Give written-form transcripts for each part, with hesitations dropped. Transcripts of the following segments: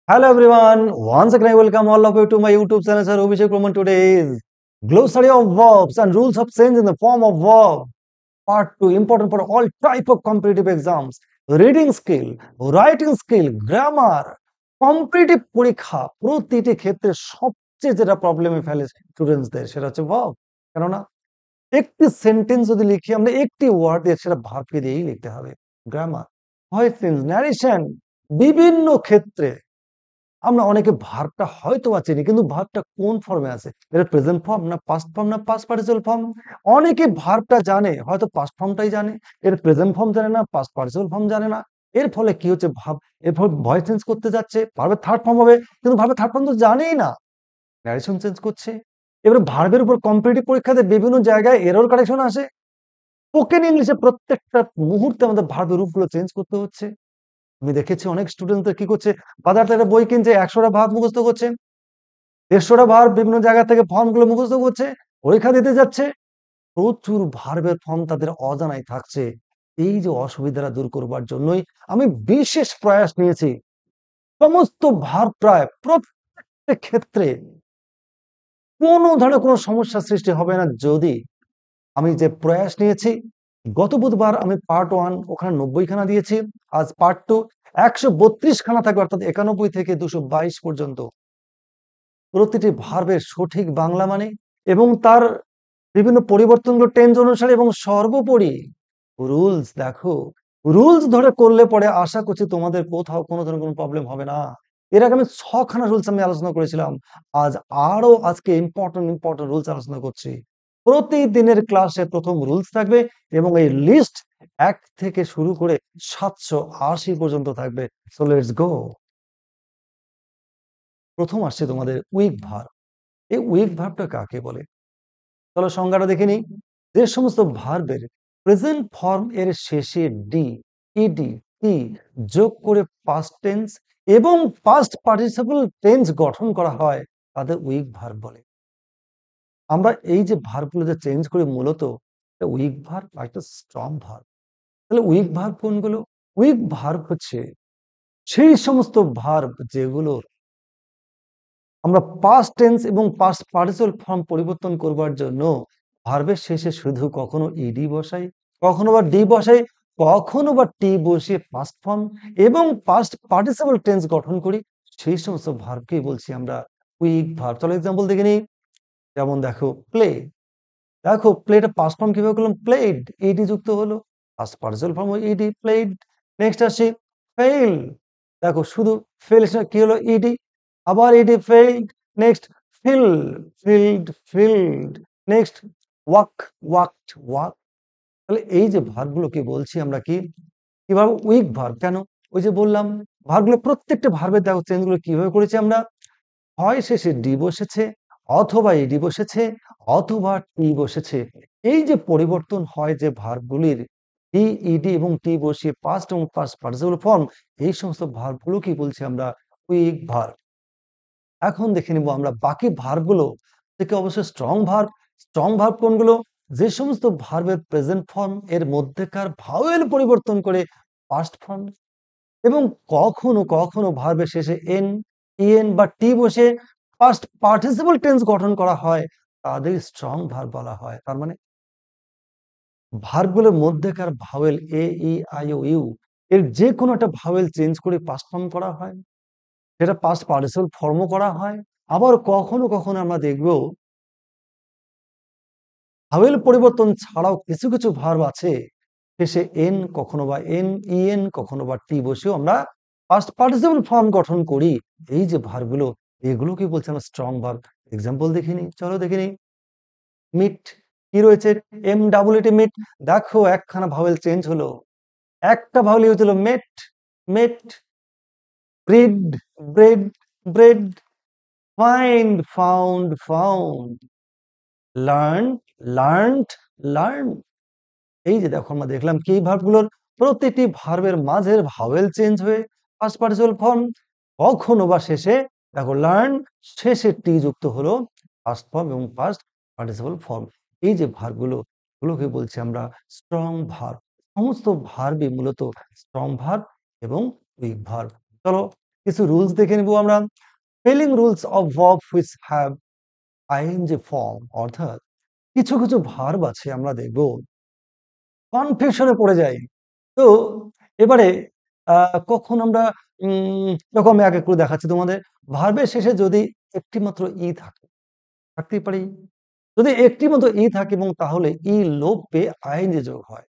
Hello everyone, once again I welcome all of you to my YouTube channel, Sir Abhishek Roman. Today is glossary of verbs and rules of change in the form of verb. Part 2, important for all type of competitive exams. Reading skill, writing skill, grammar, competitive পরীক্ষা প্রতিটি ক্ষেত্রে সবচেয়ে যেটা প্রবলেমে ফেলে স্টুডেন্টসদের সেটা হচ্ছে verb। কেননা একটি সেন্টেন্স যদি লিখি আমরা একটি ওয়ার্ড দিয়ে সেটা ভার্বকে দিয়েই লিখতে হবে। গ্রামার, ভয়েস চেঞ্জ, ন্যারেশন, বিভিন্ন ক্ষেত্রে আমরা অনেকে ভার্বটা হয়তোবা চিনি কিন্তু ভার্বটা কোন ফর্মে আছে, এটা প্রেজেন্ট ফর্ম না পাস্ট ফর্ম না পাস্ট পার্টিসিপল ফর্ম। অনেকে ভার্বটা জানে, হয়তো পাস্ট ফর্মটাই জানে, এর প্রেজেন্ট ফর্ম জানে না, পাস্ট পার্টিসিপল ফর্ম জানে না। এর ফলে কি হচ্ছে, ভাব এরপর ভয়েস চেঞ্জ করতে যাচ্ছে, ভার্বের থার্ড ফর্ম হবে কিন্তু ভার্বের থার্ড ফর্ম তো জানেই না, ন্যারেশন চেঞ্জ করছে। এবারে ভার্বের উপর কম্পিটিটিভ পরীক্ষাতে বিভিন্ন জায়গায় এরর কারেকশন আসে। স্পোকেন ইংলিশে প্রত্যেকটা মুহূর্তে আমাদের ভার্বের রূপগুলো চেঞ্জ করতে হচ্ছে। আমি দেখেছি অনেক স্টুডেন্টদের কি করছে, বাজার থেকে বই কিনছে, 100টা ভার্ব মুখস্থ করছে, 150টা ভার্ব বিভিন্ন জায়গা থেকে ফর্মগুলো মুখস্থ করছে, পরীক্ষা দিতে যাচ্ছে, প্রচুর ভার্বের ফর্ম তাদের অজানাই থাকছে। এই যে অসুবিধাটা দূর করবার জন্যই আমি বিশেষ প্রয়াস নিয়েছি। সমস্ত ভার্ব প্রায় প্রত্যেক ক্ষেত্রে কোনো ধরনের কোনো সমস্যার সৃষ্টি হবে না যদি আমি যে প্রয়াস নিয়েছি। গত বুধবার আমি পার্ট 1 ওখানে 90 খানা দিয়েছি, আজ পার্ট 2 132 খানা থাকবে, অর্থাৎ 91 থেকে 222 পর্যন্ত। প্রতিটি ভার্বের সঠিক বাংলা মানে এবং তার বিভিন্ন পরিবর্তনগুলো টেন্স অনুসারে এবং সর্বোপরি রুলস। দেখো, রুলস ধরে করলে পরে আশা করছি তোমাদের কোথাও কোনো ধরনের কোনো প্রবলেম হবে না। এর আগে আমি 6খানা রুলস আমি আলোচনা করেছিলাম, আজ আজকে ইম্পর্টেন্ট রুলস আলোচনা করছি। প্রতিদিনের ক্লাসে প্রথম রুলস থাকবে এবং এই লিস্ট 1 থেকে শুরু করে 780 পর্যন্ত থাকবে। So let's go. প্রথম আসছে তোমাদের উইক ভার্ব। এই উইক ভার্বটা কাকে বলে চলো সংজ্ঞাটা দেখে নিই। যে সমস্ত ভার্বের প্রেজেন্ট ফর্ম এর শেষে ডি, ইডি, টি যোগ করে পাস্ট টেন্স এবং পাস্ট পার্টিসিপল টেন্স গঠন করা হয় তাদের উইক ভার্ব বলে। আমরা এই যে ভার্বগুলো যে চেঞ্জ করি মূলত একটা উইক ভার্ব আর একটা স্ট্রং ভার্ব। তাহলে উইক ভার্ব কোনগুলো? উইক ভার্ব হচ্ছে সেই সমস্ত ভার্ব যেগুলোর আমরা পাস্ট টেন্স এবং পাস্ট পার্টিসিপল ফর্ম পরিবর্তন করবার জন্য ভার্বের শেষে শুধু কখনো ইডি বসাই, কখনো বা ডি বসাই, কখনো বা টি বসিয়ে পাস্ট ফর্ম এবং পাস্ট পার্টিসিপল টেন্স গঠন করি, সেই সমস্ত ভার্বকেই বলছি আমরা উইক ভার্ব। চলো এক্সাম্পল দেখে নিই। যেমন দেখো প্লে, দেখো প্লেটা পাস্ট ফর্ম কিভাবে করলাম, প্লেড, ইডি যুক্ত হলো, past participle form ED, played. Next আসি ফেল, দেখো শুধু ফেল কি হলো, ইডি, আবার ED, failed. Next fill, filled, filled. Next walk, walked, walk. তাহলে এই যে ভার্বগুলো কি বলছি আমরা কিভাবে উইক ভার্ব। কেন? ওই যে বললাম ভার্বগুলো প্রত্যেকটা ভার্বের দেখো চেঞ্জগুলো কিভাবে করেছি আমরা, হয় শেষে ডি বসেছে, অথবা ইডি বসেছে, অথবা টি বসেছে। এই যে পরিবর্তন হয় যে ভার্বগুলির ডি, ইডি এবং টি বসিয়ে পাস্ট এবং পাস্ট পার্টিসিপল ফর্ম, এই সমস্ত ভার্বগুলো কি বলছি আমরা উইক ভার্ব। এখন দেখে নিব আমরা বাকি ভার্বগুলো থেকে অবশ্যই স্ট্রং ভার্ব। স্ট্রং ভার্ব কোনগুলো? যে সমস্ত ভার্বের প্রেজেন্ট ফর্ম এর মধ্যেকার ভাওয়েল পরিবর্তন করে পাস্ট ফর্ম এবং কখনো কখনো ভার্বের শেষে এন, ইএন বা টি বসে পাস্ট পার্টিসিপল টেন্স গঠন করা হয়, তাদের স্ট্রং ভার্ব বলা হয়। তার মানে ভার্বগুলোর মধ্যেকার vowel A, E, I O U এর যে কোনো একটা ভাওয়েল চেঞ্জ করে পাস্ট ফর্ম করা হয়, সেটা পাস্ট পার্টিসিপল ফর্মও করা হয়। আবার কখনো কখনো আমরা দেখব ভাওয়েল পরিবর্তন ছাড়াও কিছু কিছু ভার্ব আছে শেষে এন, কখনো বা এন, ইএন, কখনো বা টি বসেও আমরা পাস্ট পার্টিসিপল ফর্ম গঠন করি। এই যে ভার্বগুলো, এগুলোকে বলছে আমরা স্ট্রং ভার্ব। এক্সাম্পল দেখিনি, চলো দেখিনি। মিট, কি রয়েছে, এম ডাবল ইটি মিট। দেখো একখানা ভাওয়েল চেঞ্জ হলো, একটা ভাওয়েল ইউজ হলো met, met. Breed, bred, bred. Find, found, found. Learn, learned, learn. এই যে দেখো আমরা দেখলাম কি ভার্বগুলোর প্রতিটি ভার্বের মাঝের ভাওয়েল চেঞ্জ হয়ে পাস্ট পার্টিসিপল ফর্ম, কখনো বা শেষে দেখো লার্ন, শেষে টি যুক্ত হলো পাস্ট ফর্ম এবং পাস্ট পার্টিসিপল ফর্ম। এই যে ভার্বগুলো, গুলোকে বলছি আমরা স্ট্রং ভার্ব। সমস্ত ভার্বই মূলত স্ট্রং ভার্ব এবং উইক ভার্ব। চলো কিছু রুলস দেখে নিব আমরা। Spelling rules of verb which have ING form, অর্থাৎ কিছু কিছু ভার্ব আছে আমরা দেখব কনফিউশনে পড়ে যাই। তো এবারে কখন আমরা দেখো আমি এক করে দেখাচ্ছি তোমাদের। ভার্বের শেষে যদি একটি মাত্র ই থাকে, থাকতেই পারি, যদি একটি মাত্র ই থাকে এবং তাহলে ই লোপ পেয়ে আইএনজি যোগ হয়।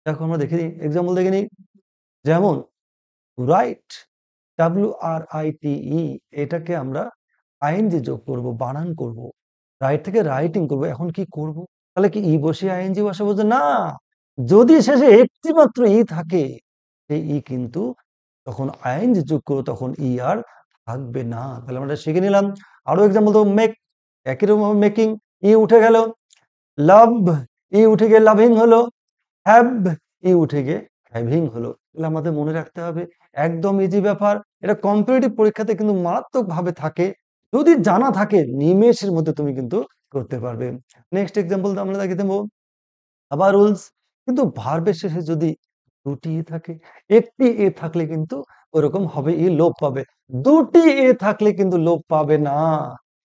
দেখো আমরা দেখে নিই, এক্সাম্পল দেখে নিই। যেমন রাইট, WRITE, এটাকে আমরা আইএনজি যোগ করব, বানান করব, রাইট থেকে রাইটিং করব। এখন কি করব? তাহলে কি ই বসে আইএনজি বসে? বলছে না, যদি শেষে একটি মাত্র ই থাকে সেই ই কিন্তু তখন আইএনজি যোগ করো, তখন ই আর থাকবে না। তাহলে আমরা শিখে নিলাম। আরো এক্সাম্পল তো মেক, একই রকম মেকিং, ই উঠে গেল। লাভ, ই উঠে গিয়ে লাভিং হলো। হ্যাভ, ই উঠে গিয়ে হ্যাভিং হলো। তাহলে আমাদের মনে রাখতে হবে, একদম ইজি ব্যাপার। এটা কম্পিটিটিভ পরীক্ষাতে কিন্তু মারাত্মক ভাবে থাকে, যদি জানা থাকে নিমেষের মধ্যে তুমি কিন্তু করতে পারবে। নেক্সট এক্সাম্পল আমরা দেখে দেবো। আবার রুলস, কিন্তু ভার্বের শেষে যদি দুটি এ থাকে, একটি এ থাকলে কিন্তু ওরকম হবে, ই লোপ পাবে। দুটি এ থাকলে কিন্তু লোপ পাবে না।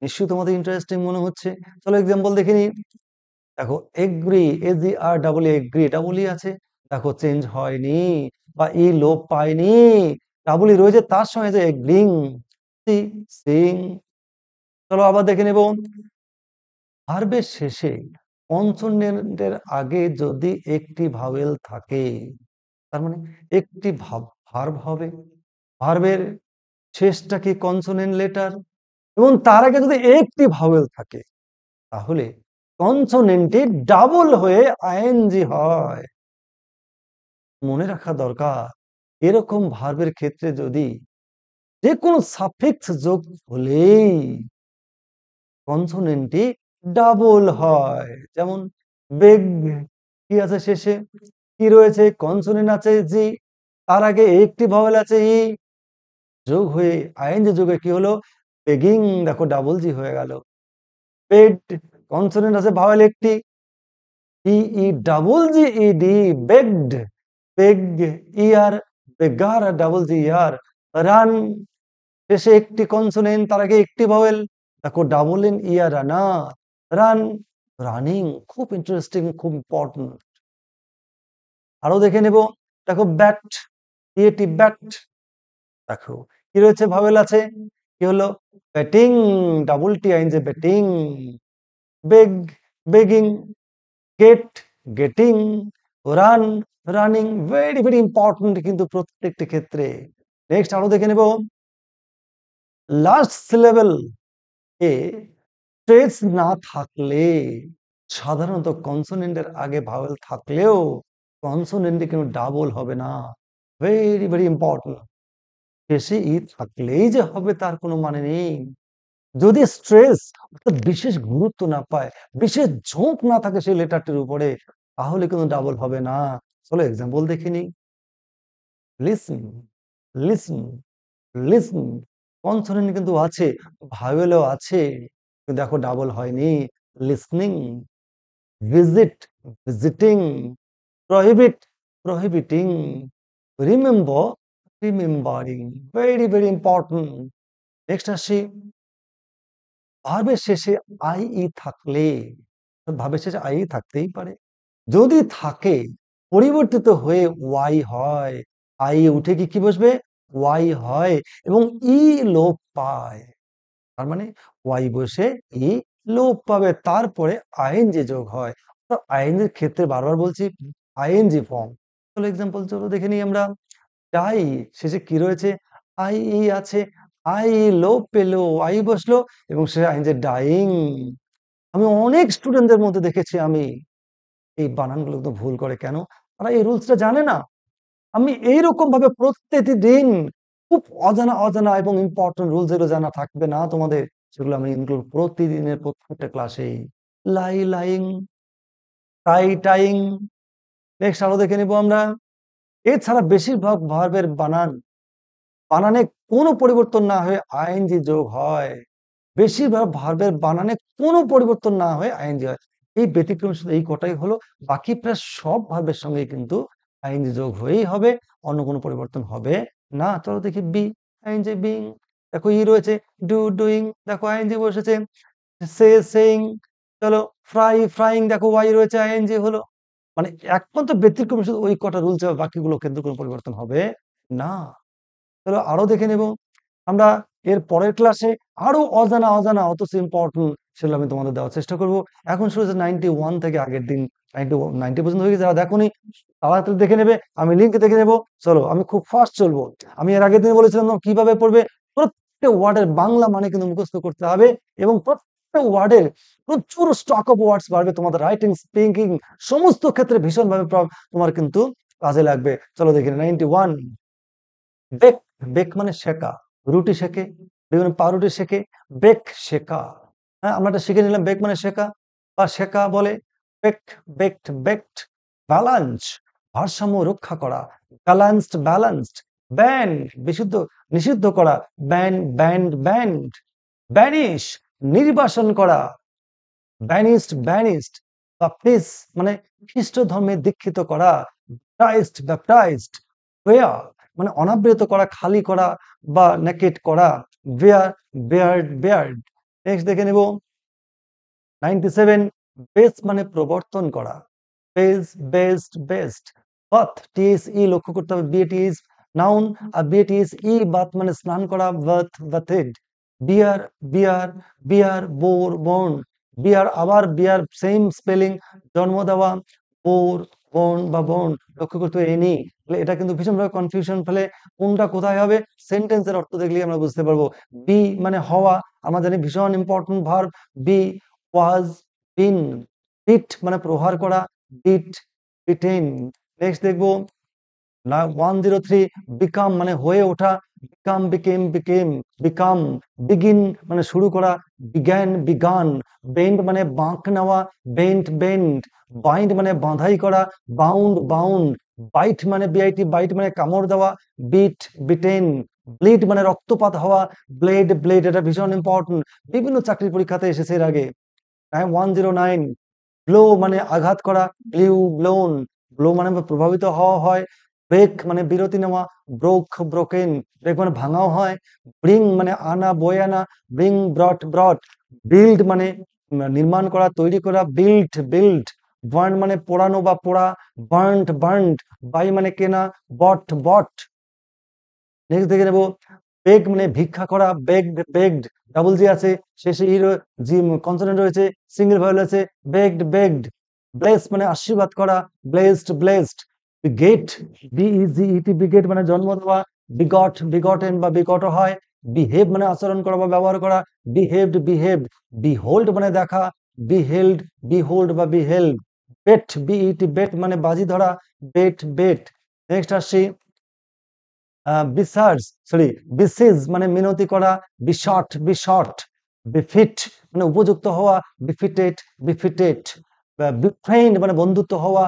নিশ্চয়ই তোমাদের ইন্টারেস্টিং মনে হচ্ছে। চলো এক্সাম্পল দেখে নিই। দেখো agree, AGR double agree, double E আছে, দেখো চেঞ্জ হয়নি বা ই লোপ পায়নি, ডাবল ই রয়েছে, তার সঙ্গে যে এগ্রিং, সিং। চলো আবার দেখে নেব। ভার্বের শেষে কনসোনেন্টের আগে যদি একটি ভাওয়েল থাকে, তার মানে একটি ভার্ব হবে, ভার্বের শেষটা কি কনসোনেন্ট লেটার, এবং তার আগে যদি একটি ভাওয়েল থাকে তাহলে কনসোনেন্টটি ডাবল হয়ে আইএনজি হয়। মনে রাখা দরকার, এরকম ভার্বের ক্ষেত্রে যদি যে কোনো সাফিক্স যোগ হলেই কনসোনেন্টটি ডাবল হয়। যেমন বেগ, কি আছে শেষে, কি রয়েছে, কনসোনেন্ট আছে জি, তার আগে একটি ভাওয়েল আছে ই, যোগ হয়ে আইএনজি যোগে কি হলো, বেগিং, দেখো ডাবল জি হয়ে গেল। বেড, কনসোনেন্ট আছে ভাওয়েল একটি, ই ডাবল জি ইডি, বেগড, বেগ, ইয়ার, বেগার, ডাবল জি ইয়ার। রান, শেষে একটি কনসোনেন্ট, তার আগে একটি ভাওয়েল, দেখো ডাবল এন ইয়ার, রানা, রান, রানিং। খুব ইন্টারেস্টিং, খুব ইম্পর্টেন্ট। আরো দেখে নেব। দেখো ব্যাট, ইএটি ব্যাট, দেখো কি রয়েছে, ভাওয়েল আছে, কি হলো, ব্যাটিং, ডাবল টি আইন যে batting. Beg, begging. Get, getting. Run, running. Very very important কিন্তু প্রত্যেকটি ক্ষেত্রে। নেক্সট আরো দেখে নেব। লাস্ট সিলেবল এ স্ট্রেস না থাকলে, সাধারণত কনসোনেন্টের আগে ভাওয়েল থাকলেও কনসোনেন্টে কিন্তু ডাবল হবে না। Very very important. শেষে ই থাকলেই যে হবে তার কোনো মানে নেই। যদি স্ট্রেস অর্থাৎ বিশেষ গুরুত্ব না পায়, বিশেষ ঝোঁক না থাকে সেই লেটারটির উপরে, তাহলে কিন্তু ডাবল হবে না। চলো এক্সাম্পল দেখে নিই। লিসন, লিসন, লিসন, কনসোনেন্ট কিন্তু আছে, ভাওয়েলও আছে, কিন্তু দেখো ডাবল হয়নি। Listening, visit, visiting, prohibit, প্রহিবিটিং, remember, remembering. Very very important. Next আসি, ভার্বের শেষে আই থাকলে, ভার্বের শেষে আই থাকতেই পারে, যদি থাকে পরিবর্তিত হয়ে ওয়াই হয়, আই উঠে কি কি বসবে, ওয়াই হয়, এবং ই লোপ পায়। তার মানে ওয়াই বসে ই লোপ পাবে, তারপরে আইএনজি যোগ হয়। তো আইএনজির ক্ষেত্রে বারবার বলছি আইএনজি ফর্ম। চলো এক্সাম্পল চলো দেখে নিই আমরা। ডাই, শেষে কি রয়েছে, আছে, আই লোপ পেলো, আই বসলো এবং সে আইএনজি ডাইং। আমি অনেক স্টুডেন্টদের মধ্যে দেখেছি আমি এই বানানগুলো তো ভুল করে কেন, তারা এই রুলসটা জানে না। আমি এইরকম ভাবে প্রত্যেকটি দিন খুব অজানা অজানা এবং ইম্পর্টেন্ট রুলস যেগুলো জানা থাকবে না তোমাদের, সেগুলো আমি ইনক্লুড প্রতিদিনের প্রত্যেকটা ক্লাসেই। লাই, লাইং, টাই, টাইং। নেক্সট আরো দেখে নিব আমরা। এছাড়া বেশিরভাগ ভার্বের বানানে কোনো পরিবর্তন না হয়ে আইএনজি যোগ হয়। বেশিরভাগ ভার্বের বানানে কোনো পরিবর্তন না হয়ে আইএনজি হয়। এই ব্যতিক্রম শুধু এই কটাই হলো, বাকি প্রায় সব ভার্বের সঙ্গে কিন্তু আইএনজি যোগ হয়েই হবে, অন্য কোনো পরিবর্তন হবে না। চলো দেখি বি। আইএনজি বিং, দেখো ই রয়েছে, ডু ডুইং, দেখো আইএনজি বসেছে, সে সেইং, চলো ফ্রাইং, দেখো ওয়াই রয়েছে, আইএনজি হলো। মানে একমাত্র ব্যতিক্রম শুধু ওই কটা রুলস, বাকিগুলো কিন্তু কোনো পরিবর্তন হবে না। চলো আরো দেখে নেব আমরা এর পরের ক্লাসে। আরো অজানা অজানা অথচ ইম্পর্টেন্ট, সেগুলো আমি তোমাদের দেওয়ার চেষ্টা করব। এখন শুরু হচ্ছে 91 থেকে, আগের দিন 90 পর্যন্ত হয়ে গেছে, যারা দেখোনি তাড়াতাড়ি দেখে নেবে, আমি লিঙ্ক দেখে নেবো। চলো আমি খুব ফাস্ট চলবো। আমি এর আগের দিন বলেছিলাম কিভাবে পড়বে, প্রত্যেকটা ওয়ার্ডের বাংলা মানে কিন্তু মুখস্থ করতে হবে, এবং প্রত্যেকটা ওয়ার্ডের প্রচুর স্টক অফ ওয়ার্ডস বাড়বে, তোমাদের রাইটিং স্পিকিং সমস্ত ক্ষেত্রে ভীষণভাবে তোমার কিন্তু কাজে লাগবে। চলো দেখে 91। বেক, বেক মানে শেখা, রুটি শেখে, বিভিন্ন পাউরুটি শেখে, বেক শেখা। হ্যাঁ, আমরা এটা শিখে নিলাম, বেক মানে শেখা বা শেখা বলে। Bake, baked, baked. ব্যালান্স, ভারসাম্য রক্ষা করা, ব্যালান্সড, ব্যালান্সড। ব্যান্ড, বিশুদ্ধ, নিষিদ্ধ করা, ব্যান্ড। ব্যানিশ, নির্বাসন করা, ব্যানিস্ট, বাপ্টিস মানে খ্রিস্ট ধর্মে দীক্ষিত করা, ব্যাপটাইজড। ওয়া মানে অনাবৃত করা, খালি করা বা নেকেট করা, বেয়ার্ড। নেক্সট দেখে নেব 97। বেস মানে প্রবর্তন করা, বেস্ট। বাথ, টিএসই লক্ষ্য করতে হবে, বিএটিএস নাউন, আর বিএটিএস বাথ মানে স্নান করা, বাথেড। বিয়ার, বোর্ন। বিয়ার, আবার বিয়ার, সেম স্পেলিং, জন্ম দেওয়া, বোর্ন, লক্ষ্য করতে হবে এনি। এটা কিন্তু ভীষণভাবে কনফিউশন ফেলে, কোনটা কোথায় হবে, সেন্টেন্সের অর্থ দেখলেই আমরা বুঝতে পারবো। বি মানে হওয়া, আমরা জানি ভীষণ ইম্পর্টেন্ট ভার্ব, বি, ওয়াজ, বিন। বিট মানে প্রহার করা, বিটেন। নেক্সট দেখবো 103। বিকাম মানে হয়ে ওঠা, বিকাম। বিগিন মানে শুরু করা, বিগান। বেন্ড মানে বাঁক নেওয়া, বেন্ড। বাইন্ড মানে বাঁধাই করা, বাউন্ড। বাইট মানে বাইট মানে কামড় দেওয়া, বিটেন। ব্লিড মানে রক্তপাত হওয়া, ব্লেড। এটা ভীষণ ইম্পর্টেন্ট, বিভিন্ন চাকরির পরীক্ষাতে এসেছে এর আগে। 109। ব্লো মানে আঘাত করা, ব্লো মানে প্রভাবিত হওয়া হয়। ব্রেক মানে বিরতি নেওয়া, ব্রোকেন। ব্রেক মানে ভাঙাও হয়। ব্রিং মানে আনা, বয়ে আনা, ব্রট। বিল্ড মানে নির্মাণ করা, তৈরি করা, বিল্ড। বার্ন মানে পোড়ানো বা পোড়া, বার্ন্ড। বাই মানে কেনা, বট। নেক্সট দেখে নেবো বেগ মানে ভিক্ষা করা, বেগড। ডাবল জি আছে, শেষে জি কনসোনেন্ট রয়েছে, সিঙ্গেল ভাওয়েল আছে, বেগড। ব্লেস মানে আশীর্বাদ করা, ব্লেসড। গেট, বিইজিইটি, বিগেট মানে জন্ম দেওয়া, বিগটেন বা বিগট হয়। বিহেভ মানে আচরণ করা বা ব্যবহার করা, বিহেভড। বিহোল্ড মানে দেখা, বিহোল্ড বা বিহেল্ড। বেট মানে বাজি ধরা, বেট। নেক্সট আসছি বিসিজ মানে মিনতি করা, বিশট। বিফিট মানে উপযুক্ত হওয়া, বিফিটেড। বিফ্রেন্ড মানে বন্ধুত্ব হওয়া,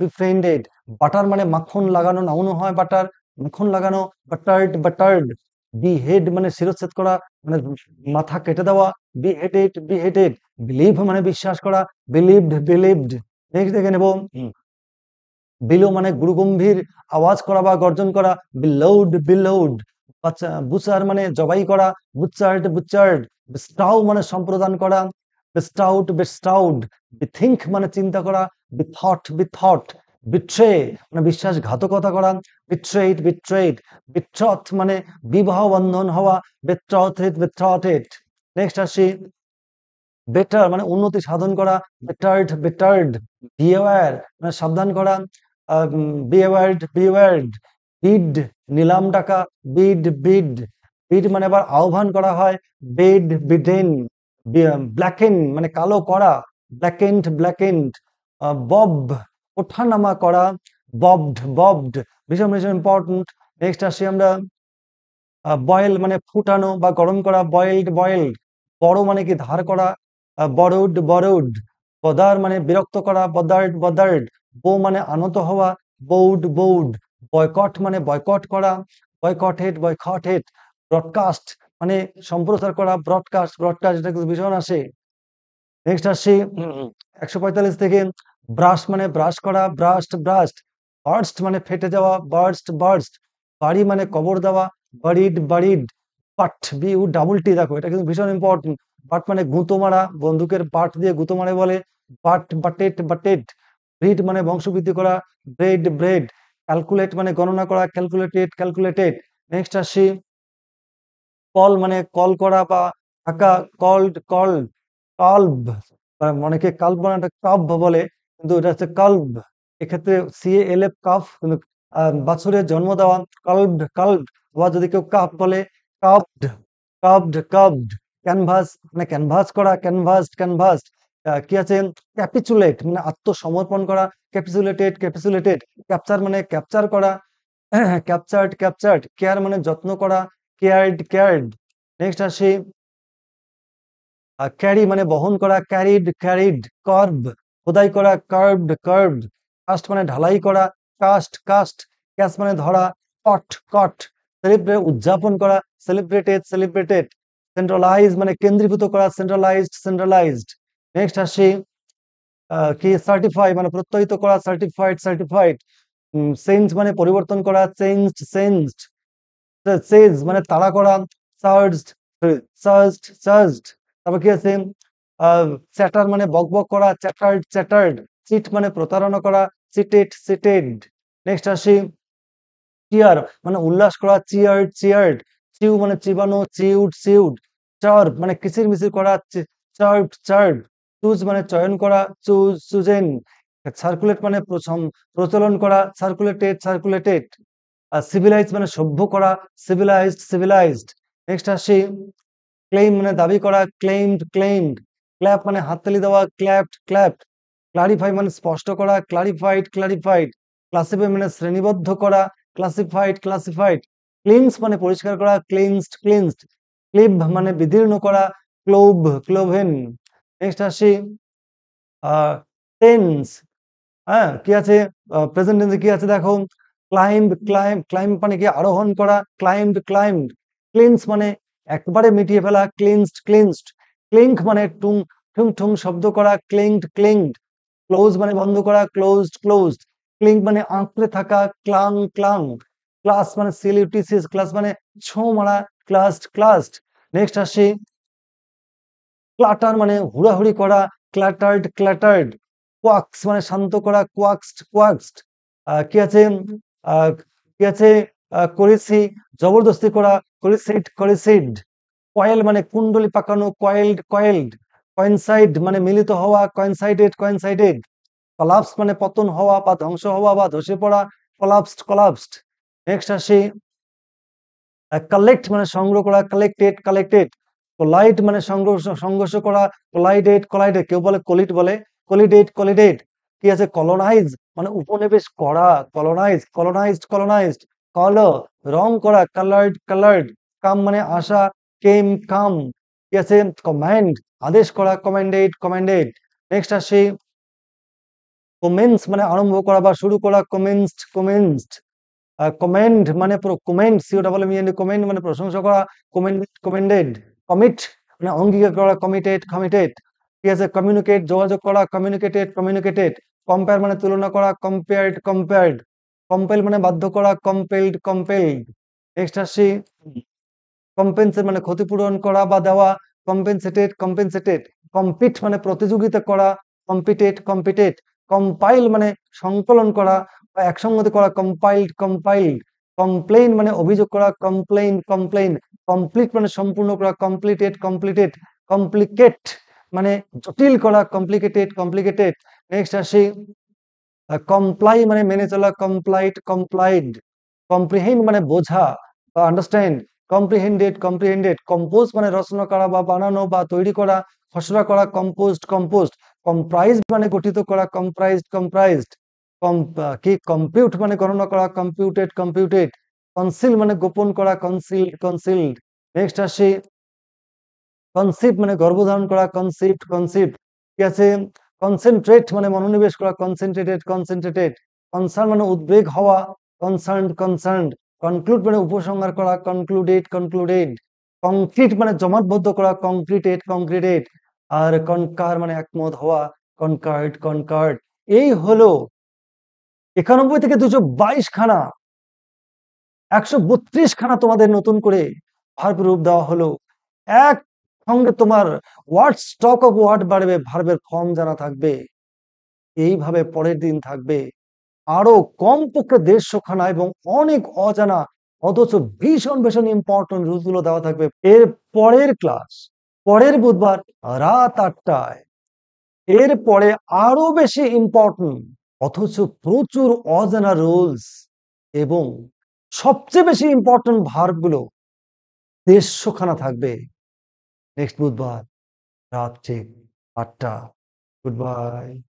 বিফ্রেন্ডেড। বাটার মানে মাখন লাগানো, নাউনও হয় বাটার, মাখন লাগানো, বাটার্ড। বিহেড মানে শিরচ্ছেদ করা, মানে মাথা কেটে দেওয়া, বিহেডেড। বিলিভ মানে বিশ্বাস করা, বিলিভড। নেক্সট দেখে নেব বিলো মানে গুরুগম্ভীর আওয়াজ করা বা গর্জন করা, বিলাউড। বুচার মানে জবাই করা, বুচার্ড। স্টাউ মানে সম্প্রদান করা, বেস্টাউড। বিথিঙ্ক মানে চিন্তা করা, বিথট। বিট্রে মানে বিশ্বাসঘাতকতা করা, বিট্রেড। বিট্রথ মানে বিবাহ বন্ধন হওয়া, বেট্রথেড। নেক্সট আসি বেটার মানে উন্নতি সাধন করা, বেটার্ড। বিওয়ার মানে সাবধান করা, বিওয়ার্ড। বিড নিলাম ডাকা, বিড মানে আবার আহ্বান করা হয়, বিডেন। ব্ল্যাকেন মানে কালো করা, ব্ল্যাকেন্ড। বব ওঠানামা করা, ববড। ভীষণ ইম্পর্টেন্ট। নেক্সট আসি আমরা বয়েল মানে ফুটানো বা গরম করা, বয়েলড। বড় মানে কি ধার করা, বরউড। বদার মানে বিরক্ত করা, বদার্ড। বো মানে আনত হওয়া, বৌড। বয়কট মানে বয়কট করা, বয়কটেড। ব্রডকাস্ট মানে সম্প্রচার করা, ব্রডকাস্ট। এটা কিন্তু ভীষণ আসে। নেক্সট আসছি 145 থেকে ব্রাশ মানে ব্রাশ করা, ব্রাস্ট। বার্স্ট মানে ফেটে যাওয়া, বার্স্ট। বাড়ি মানে কবর দেওয়া, বাড়িড বাড়িড। বাট বিউ ডাবল টি, দেখো এটা কিন্তু ভীষণ ইম্পর্টেন্ট। বাট মানে গুঁতো মারা, বন্দুকের বাট দিয়ে গুঁতো মারে বলে। বাট বাটেট বাটেট। ব্রিড মানে বংশবৃদ্ধি করা, ব্রেড ব্রেড। ক্যালকুলেট মানে গণনা করা, ক্যালকুলেটেড ক্যালকুলেটেড। নেক্সট আসি, কল মানে কল করা বা থাকা, কল্ড কল্ড। কাল্ব, অনেকে কাল্ব মানে কাব বলে, কিন্তু এটা হচ্ছে কাল্ব। এক্ষেত্রে CALF কাফ, কিন্তু বাছুরের জন্ম দেওয়া, কাল্বড কাল্বড। বা যদি কেউ কাপ বলে, কাপড কাপড কাপড। ক্যানভাস মানে ক্যানভাস করা, ক্যানভাসড ক্যানভাসড। কি আছে, ক্যাপিচুলেট মানে আত্মসমর্পণ করা, ক্যাপিচুলেটেড ক্যাপিচুলেটেড। ক্যাপচার মানে ক্যাপচার করা, ক্যাপচার্ড ক্যাপচার্ড। কেয়ার মানে যত্ন করা, কেয়ার্ড কেয়ার্ড। নেক্সট আসি, ক্যারি মানে বহন করা, ক্যারিড ক্যারিড। কার্ভ খোদাই করা, কার্ভড কার্ভড। কাস্ট মানে ঢালাই করা, কাস্ট কাস্ট। ক্যাশ মানে ধরা, কট কট। সেলিব্রেট উদযাপন করা, সেলিব্রেটেড সেলিব্রেটেড। সেন্ট্রালাইজ মানে কেন্দ্রীভূত করা, সেন্ট্রালাইজড সেন্ট্রালাইজড। নেক্সট আসি, কি সার্টিফাই মানে প্রত্যয়িত করা, সার্টিফাইড সার্টিফাইড। চেঞ্জ মানে পরিবর্তন করা, চেঞ্জড চেঞ্জড। সেজ মানে তাড়া করা, সার্চড সার্চড সার্চড। তারপর কি আছে, চ্যাটার মানে বকবক করা, চ্যাটার্ড চ্যাটার্ড। চিট মানে প্রতারণা করা, চিটেড চিটেড। নেক্সট আসি, চিয়ার মানে উল্লাস করা, চিয়ার্ড চিয়ার্ড। চিউ মানে চিবানো, চিউড চিউড। চার্ভ মানে কিচির মিচির করা, চার্ভ চার্ভ। চুজ মানে চয়ন করা, চুজ চুজেন। সার্কুলেট মানে প্রচলন করা, সার্কুলেটেড সার্কুলেটেড। আর সিভিলাইজ মানে সভ্য করা, সিভিলাইজড সিভিলাইজড। নেক্সট আসি, ক্লেইম মানে দাবি করা, ক্লেইমড ক্লেইমড। ক্ল্যাপ মানে হাততালি দেওয়া, ক্ল্যাপড ক্ল্যাপড। ক্লারিফাই মানে স্পষ্ট করা, ক্লারিফাইড ক্লারিফাইড। ক্লাসিফাই মানে শ্রেণীবদ্ধ করা, ক্লাসিফাইড ক্লাসিফাইড। ক্লিনস মানে পরিষ্কার করা, ক্লিনসড ক্লিনসড। ক্লিভ মানে বিদীর্ণ করা, ক্লোভ ক্লোভেন। নেক্সট আসি, টেন্স। হ্যাঁ কি আছে, প্রেজেন্ট টেন্সে কি আছে দেখো, ক্লাইম্ব ক্লাইম্ব ক্লাইম্ব মানে কি আরোহণ করা, ক্লাইম্বড ক্লাইম্বড। ক্লিনস মানে একবারে মিটিয়ে ফেলা, ক্লিনসড ক্লিনসড। ক্লিঙ্ক মানে টুং ঠুং ঠুং শব্দ করা, ক্লিংড ক্লিংড। ক্লোজ মানে বন্ধ করা, ক্লোজড ক্লোজড। ক্লিঙ্ক মানে আঁকড়ে থাকা, ক্লাং ক্লাং। ক্লাস মানে সিলিউটিসিস, ক্লাস মানে ছো মারা, ক্লাসড ক্লাসড। নেক্সট আসি, ক্লাটার মানে হুড়াহুড়ি করা, ক্ল্যাটার্ড ক্ল্যাটার্ড। কোয়াক্স মানে শান্ত করা, কোয়াক্সড কোয়াক্সড। কি আছে, কি আছে, করেছি জবরদস্তি করা, করিসিড করিসিড। কয়েল মানে কুণ্ডলি পাকানো, কয়েলড কয়েলড। কয়েনসাইড মানে মিলিত হওয়া, কয়েনসাইডেড কয়েনসাইডেড। কলাপস মানে পতন হওয়া বা ধ্বংস হওয়া বা ধসে পড়া, কলাপসড কলাপসড। নেক্সট আসি, কালেক্ট মানে সংগ্রহ করা, কালেক্টেড কালেক্টেড। কোলাইড মানে সংঘর্ষ করা, কোলাইডেড কোলাইডেড। কেউ বলে কলিট বলে, কলিডেড কলিডেড। কি আছে, কলোনাইজ মানে উপনিবেশ করা, কলোনাইজ কলোনাইজড কলোনাইজড। কালার রং করা, কালার্ড কালার্ড। কাম মানে আসা, কেম কাম। কি আছে, কমান্ড আদেশ করা, কমান্ডেড কমান্ডেড। নেক্সট আসি, কমেন্স মানে আরম্ভ করা বা শুরু করা, কমেন্সড কমেন্সড। কমেন্ড মানে কমেন্ড, কমেন্ড মানে প্রশংসা করা, কমেন্ড কমেন্ডেড। কমিট মানে অঙ্গীকার করা, কমিটেড কমিটেড। ঠিক আছে, কমিউনিকেট যোগাযোগ করা, কমিউনিকেটেড কমিউনিকেটেড। কম্পেয়ার মানে তুলনা করা, কম্পেয়ার্ড কম্পেয়ার্ড। কম্পেল মানে বাধ্য করা, কম্পেলড কম্পেলড। নেক্সট আসি, কম্পেনসেট মানে ক্ষতিপূরণ করা বা দেওয়া, কম্পেনসেটেড কম্পেনসেটেড। কম্পিট মানে প্রতিযোগিতা করা, কম্পিটেড কম্পিটেড। কম্পাইল মানে সংকলন করা বা একসঙ্গতি করা, কম্পাইলড কম্পাইলড। কমপ্লেইন মানে অভিযোগ করা, কমপ্লেইন কমপ্লেইন। কমপ্লিট মানে সম্পূর্ণ করা, কমপ্লিটেড কমপ্লিটেড। কমপ্লিকেট মানে জটিল করা, কমপ্লিকেটেড কমপ্লিকেটেড। নেক্সট আসি, কমপ্লাই মানে মেনে চলা, কমপ্লাইড কমপ্লাইড। কম্প্রিহেন্ড মানে বোঝা বা আন্ডারস্ট্যান্ড, কম্প্রিহেন্ডেড কম্প্রিহেন্ডেড। কম্পোজ মানে রচনা করা বা বানানো বা তৈরি করা, খসড়া করা, কম্পোজড কম্পোজড। কম্প্রাইজ মানে গঠিত করা, কম্প্রাইজড কম্প্রাইজড। কি কম্পিউট মানে গণনা করা, কম্পিউটেড কম্পিউটেড। কনসিল মানে গোপন করা, কনসিল্ড কনসিল্ড। নেক্সট আসি, কনসিভ মানে গর্ভধারণ করা, কনসিভড কনসিভড। ঠিক আছে, কনসেন্ট্রেট মানে মনোনিবেশ করা, কনসেন্ট্রেটেড কনসেন্ট্রেটেড। কনসার্ন মানে উদ্বেগ হওয়া, কনসার্নড কনসার্নড। কনক্লুড মানে উপসংহার করা, কনক্লুডেড কনক্লুডেড। কংক্রিট মানে জমাটবদ্ধ করা, কংক্রিটেড কংক্রিটেড। আর কনকার মানে একমত হওয়া, কনকার্ড কনকার্ড। এই হলো 91 থেকে 222 খানা 132 খানা তোমাদের নতুন করে ভার্ব রূপ দেওয়া হলো। এক সঙ্গে তোমার ওয়ার্ড স্টক অফ ওয়ার্ড বাড়বে, ভার্বের ফর্ম জানা থাকবে। এইভাবে পরের দিন থাকবে আরো কমপক্ষে 150 খানা এবং অনেক অজানা অথচ ভীষণ ভীষণ ইম্পর্টেন্ট রুলস গুলো দেওয়া থাকবে। এর পরের ক্লাস পরের বুধবার রাত 8টায়। এরপরে আরো বেশি ইম্পর্টেন্ট অথচ প্রচুর অজানা রুলস এবং সবচেয়ে বেশি ইম্পর্টেন্ট ভার্ব গুলো 150 খানা থাকবে। নেক্সট বুধবার রাত ঠিক 8টা। Good bye.